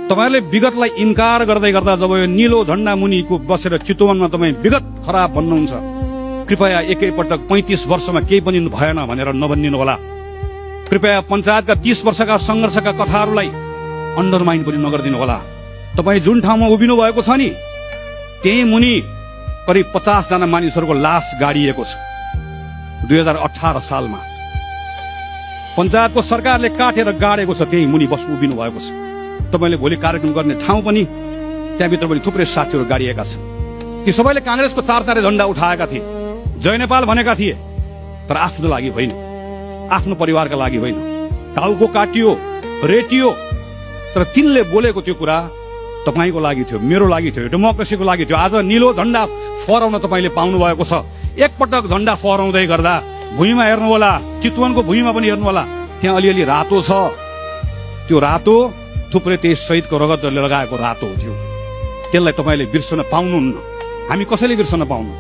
तपाईहरुले विगतलाई इन्कार गर्दै गर्दा जब यो नीलो झण्डा मुनिको बसेर चितवनमा तपाई विगत खराब भन्नुहुन्छ, कृपया एकैपटक 35 वर्षमा केही पनि भएन भनेर नभनिदिनु होला। कृपया पञ्चायतका 30 वर्षका संघर्षका कथाहरूलाई अन्डरमाइन पनि नगरिदिनु होला। तपाई जुन ठाउँमा उभिनु भएको छ नि, त्यही मुनि करिब 50 जना मानिसहरूको लास गाडिएको छ। 2018 सालमा पञ्चायतको सरकारले काटेर गाडेको छ, त्यही मुनि उभिनु भएको छ। तपाईले भोलि कार्यक्रम गर्ने ठाउँ पनि त्यहाँभित्र पनि थुप्रै साथीहरू गाडिएका छन्। ती सबैले कांग्रेसको 4 तारे झण्डा उठाएका थिए, जय नेपाल भनेका थिए, तर आफ्नो लागि होइन, आफ्नो परिवारका लागि होइन। टाउको काटियो, रेटियो, तर तिनले बोलेको त्यो कुरा तपाईको लागि थियो, मेरो लागि थियो, डेमोक्रेसीको लागि थियो। आज नीलो झण्डा फहराउन तपाईले पाउनु भएको छ। एकपटक झण्डा फहराउँदै गर्दा भुइँमा हेर्नु होला, चितवनको भुइँमा पनि हेर्नु होला, त्यहाँ अलिअलि रातो छ। त्यो रातो थुप्रै त्यही शहीदको रगतले लगाएको रातो थियो। त्यसलाई तपाईले बिर्सन पाउनुहुन्न, हामी कसैले बिर्सन पाउनु।